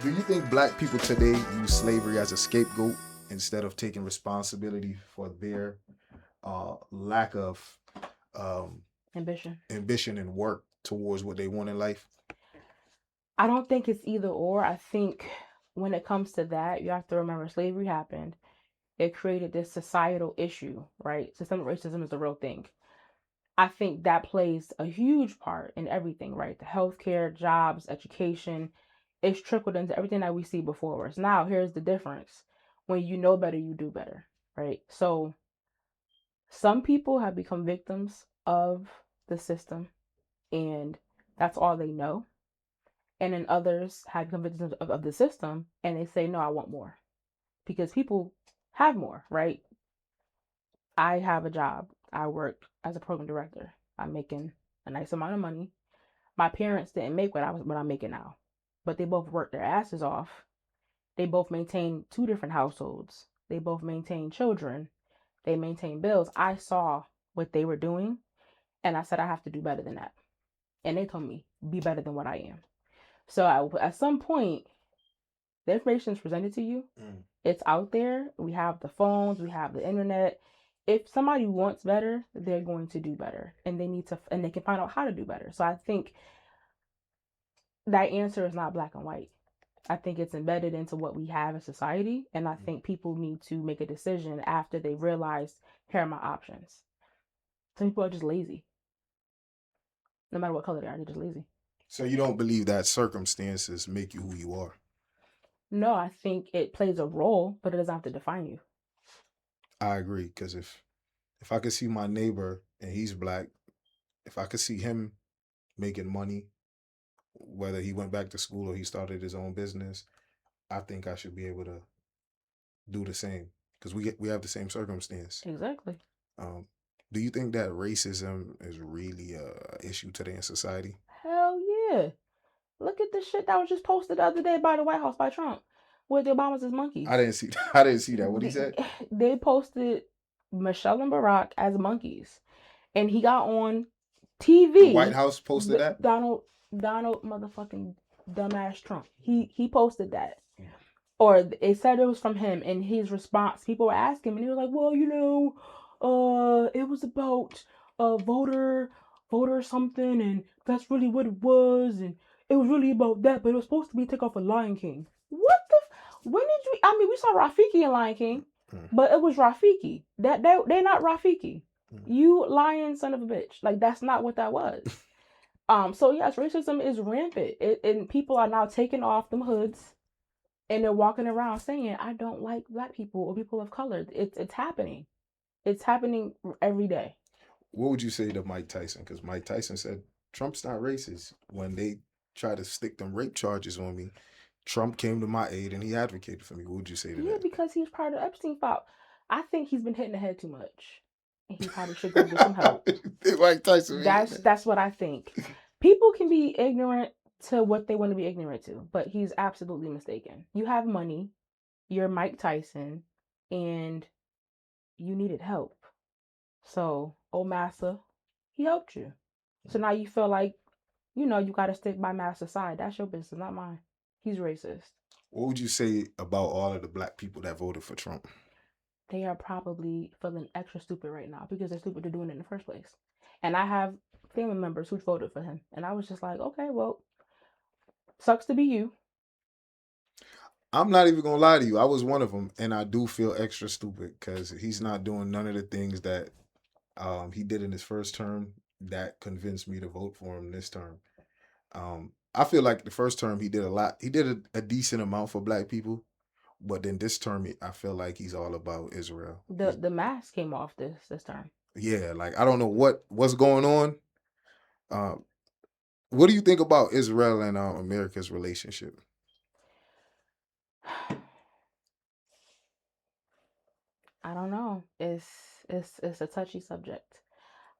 Do you think black people today use slavery as a scapegoat instead of taking responsibility for their lack of um, Ambition. ambition and work towards what they want in life? I don't think it's either or. I think when it comes to that, you have to remember slavery happened. It created this societal issue, right? Systemic racism is a real thing. I think that plays a huge part in everything, right? The healthcare, jobs, education, it's trickled into everything that we see before us. Now, here's the difference. When you know better, you do better, right? So some people have become victims of the system and that's all they know. And then others have become victims of the system and they say, no, I want more because people have more, right? I have a job. I work as a program director. I'm making a nice amount of money. My parents didn't make what I'm making now, but they both worked their asses off. They both maintain two different households. They both maintain children. They maintain bills. I saw what they were doing, and I said I have to do better than that. And they told me be better than what I am. So at some point, the information is presented to you. Mm. It's out there. We have the phones. We have the internet. If somebody wants better, they're going to do better, and they can find out how to do better. So I think that answer is not black and white. I think it's embedded into what we have in society. And I think people need to make a decision after they realize, here are my options. Some people are just lazy. No matter what color they are, they're just lazy. So you don't believe that circumstances make you who you are? No, I think it plays a role, but it doesn't have to define you. I agree, because if I could see my neighbor and he's black, if I could see him making money, whether he went back to school or he started his own business, I think I should be able to do the same because we have the same circumstance. Exactly. Um, do you think that racism is really a issue today in society? Hell yeah. Look at the shit that was just posted the other day by the White House by Trump with the Obamas as I monkeys. didn't see. I didn't see that. What he said? They posted Michelle and Barack as monkeys. And he got on The White TV. House posted that. Donald motherfucking dumbass Trump. He posted that. Or it said it was from him and his response, people were asking him and he was like, well, it was about voter something and that's really what it was and it was really about that, but it was supposed to be take off a Lion King. What the when did you I mean we saw Rafiki in Lion King, Mm, but it was Rafiki. They're not Rafiki. mm. You lying son of a bitch. Like that's not what that was. So yes, racism is rampant. And people are now taking off them hoods and they're walking around saying, "I don't like black people or people of color." It's happening. It's happening every day. What would you say to Mike Tyson? Because Mike Tyson said Trump's not racist. When they try to stick them rape charges on me, Trump came to my aid and he advocated for me. What would you say to Yeah, that? because he's part of the Epstein file. I think he's been hitting the head too much, and he probably should go get some help. Mike Tyson, That's what I think. People can be ignorant to what they want to be ignorant to, but he's absolutely mistaken. You have money, you're Mike Tyson, and you needed help. So, old massa, he helped you. So now you feel like, you got to stick by Massa's side. That's your business, not mine. He's racist. what would you say about all of the black people that voted for Trump? They are probably feeling extra stupid right now because they're stupid to doing it in the first place. And I have family members who voted for him. And I was just like, okay, well, sucks to be you. I'm not even gonna lie to you. I was one of them, and I do feel extra stupid because he's not doing none of the things that he did in his first term that convinced me to vote for him this term. I feel like the first term he did a lot. He did a decent amount for black people, but then this term I feel like he's all about Israel. The mask came off this time. Yeah, like I don't know what's going on. Uh, what do you think about Israel and America's relationship? I don't know. It's a touchy subject.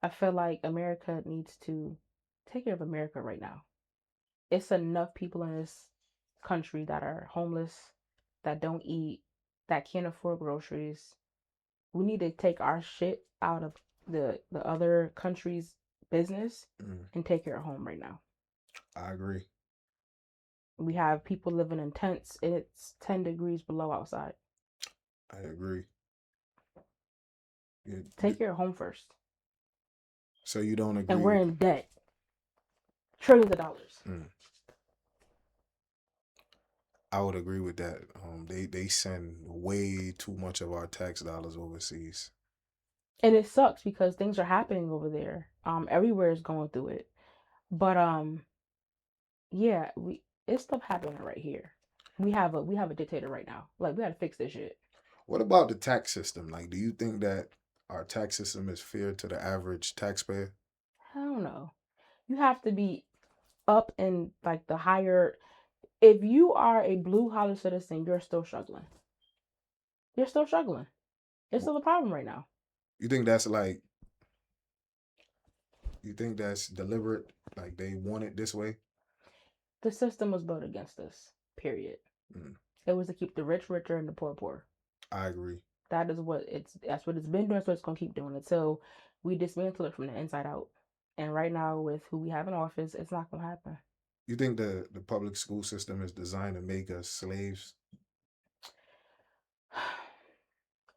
I feel like America needs to take care of America right now. It's enough people in this country that are homeless, that don't eat, that can't afford groceries. We need to take our shit out of the other country's business Mm, and take care of home right now. I agree. We have people living in tents. It's 10 degrees below outside. I agree. Take your home first. So you don't And agree we're with? in debt, trillions of dollars. Mm, I would agree with that. They send way too much of our tax dollars overseas. And it sucks because things are happening over there. Everywhere is going through it. But yeah, we it's stuff happening right here. We have a dictator right now. Like we gotta fix this shit. What about the tax system? Like, do you think that our tax system is fair to the average taxpayer? I don't know. You have to be up in like the higher. If you are a blue collar citizen, you're still struggling. You're still struggling. It's still a problem right now. You think that's like, you think that's deliberate? Like they want it this way? The system was built against us. Period. Mm, It was to keep the rich richer and the poor poor. I agree. That's what it's been doing, so it's gonna keep doing until we dismantle it from the inside out. And right now with who we have in office, it's not gonna happen. You think the public school system is designed to make us slaves?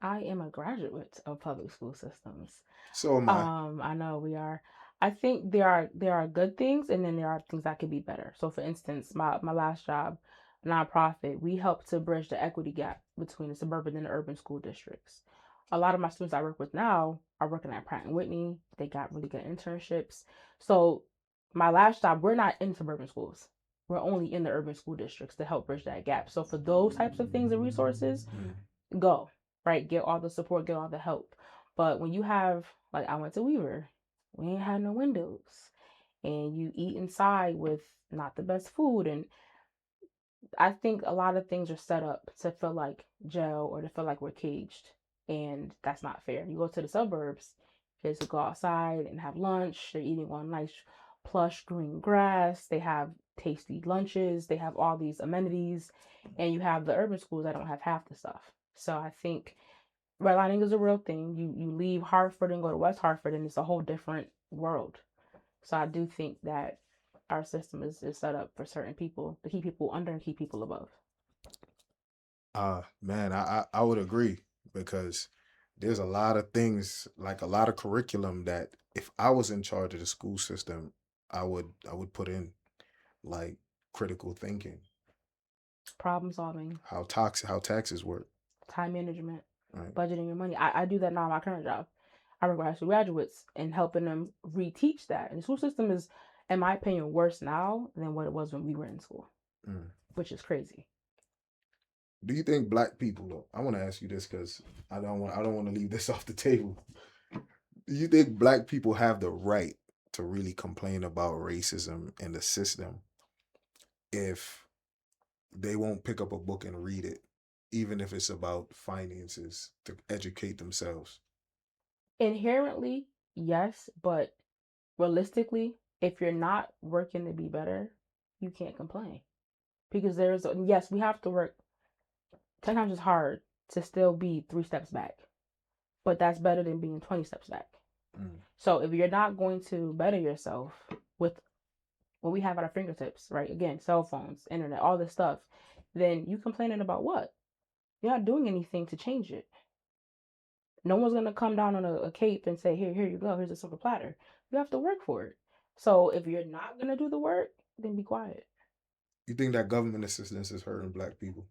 I am a graduate of public school systems. So am I. I know we are. I think there are good things and then there are things that could be better. So for instance, my last job, nonprofit, we helped to bridge the equity gap between the suburban and the urban school districts. A lot of my students I work with now are working at Pratt and Whitney. They got really good internships. So my last job, we're not in suburban schools. We're only in the urban school districts to help bridge that gap. So for those types of things and resources, Mm. go, right? Get all the support, get all the help. But when you have, like, I went to Weaver, we ain't had no windows, and you eat inside with not the best food. And I think a lot of things are set up to feel like jail or to feel like we're caged. And that's not fair. You go to the suburbs, kids will go outside and have lunch. They're eating on nice, plush green grass. They have tasty lunches. They have all these amenities. And you have the urban schools that don't have half the stuff. So I think redlining is a real thing. You leave Hartford and go to West Hartford, and it's a whole different world. So I do think that our system is set up for certain people to keep people under and keep people above. Man, I would agree because there's a lot of things, like a lot of curriculum that if I was in charge of the school system, I would put in, like critical thinking, Problem solving, how taxes work, time management, right? budgeting your money. I do that now in my current job. I work with high school graduates and helping them reteach that. And the school system is, in my opinion, worse now than what it was when we were in school, Mm. which is crazy. Do you think black people? I want to ask you this because I don't want to leave this off the table. Do you think black people have the right to really complain about racism in the system if they won't pick up a book and read it, even if it's about finances to educate themselves? Inherently, yes, but realistically, if you're not working to be better, you can't complain. Because yes, we have to work. Sometimes it's hard to still be 3 steps back, but that's better than being 20 steps back. Mm. So if you're not going to better yourself with what we have at our fingertips, right? Again, cell phones, internet, all this stuff, then you complaining about what? You're not doing anything to change it. No one's gonna come down on a cape and say, here you go, here's a silver platter. You have to work for it. So if you're not gonna do the work, then be quiet. You think that government assistance is hurting black people?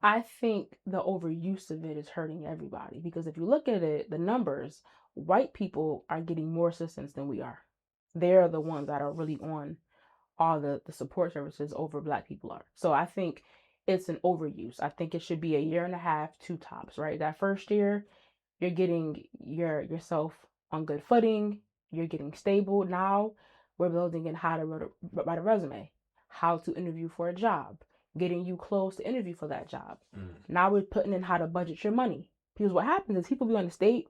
I think the overuse of it is hurting everybody because if you look at it, the numbers, white people are getting more assistance than we are. They're the ones that are really on all the support services over black people are. So I think it's an overuse. I think it should be a year and a half, two tops, right? That first year, you're getting yourself on good footing, you're getting stable. Now we're building in how to write a resume, how to interview for a job, getting you close to interview for that job. Mm. Now we're putting in how to budget your money. Because what happens is people be on the state,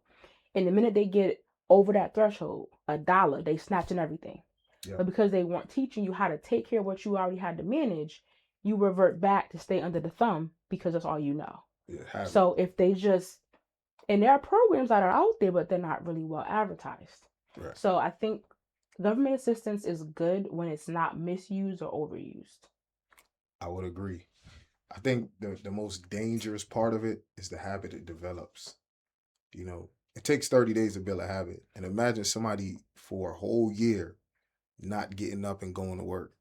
and the minute they get over that threshold, $1, they snatching everything. Yeah, But because they weren't teaching you how to take care of what you already had to manage, you revert back to stay under the thumb because that's all you know. yeah, have it. So if they just, and there are programs that are out there, but they're not really well advertised. Right. So I think government assistance is good when it's not misused or overused. I would agree. I think the most dangerous part of it is the habit it develops. You know, it takes 30 days to build a habit. And imagine somebody for a whole year not getting up and going to work.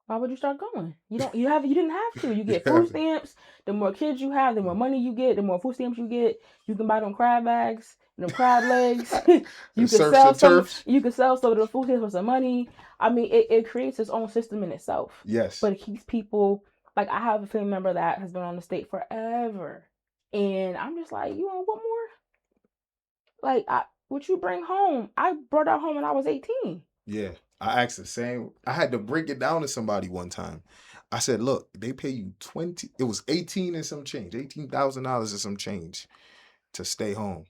Why would you start going? You didn't have to. You You get food have to stamps. The more kids you have, the more money you get. The more food stamps you get. You can buy them crab bags, them crab legs. the you can surfs sell and some. turfs. You can sell some of the food stamps for some money. I mean, it creates its own system in itself, Yes. but it keeps people. Like I have a family member that has been on the state forever, and I'm just like, you want what more? Like, what you bring home? I brought that home when I was 18. Yeah. I asked the same. I had to break it down to somebody one time. I said, look, they pay you 20, it was 18 and some change, $18,000 and some change to stay home.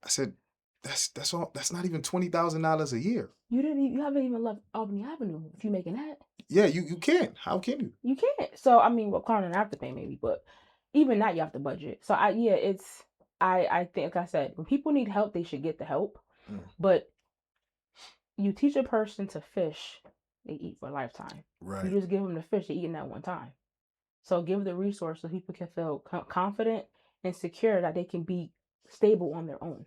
I said, that's all, that's not even $20,000 a year. You haven't even left Albany Avenue if you're making that. Yeah, you can't. How can you? You can't. So I mean, well, car and afterpay maybe, but even that you have to budget. So I think like I said, when people need help, they should get the help. Mm, But you teach a person to fish, they eat for a lifetime. You right. just give them the fish, they eat in that one time. So give the resource so people can feel confident and secure that they can be stable on their own.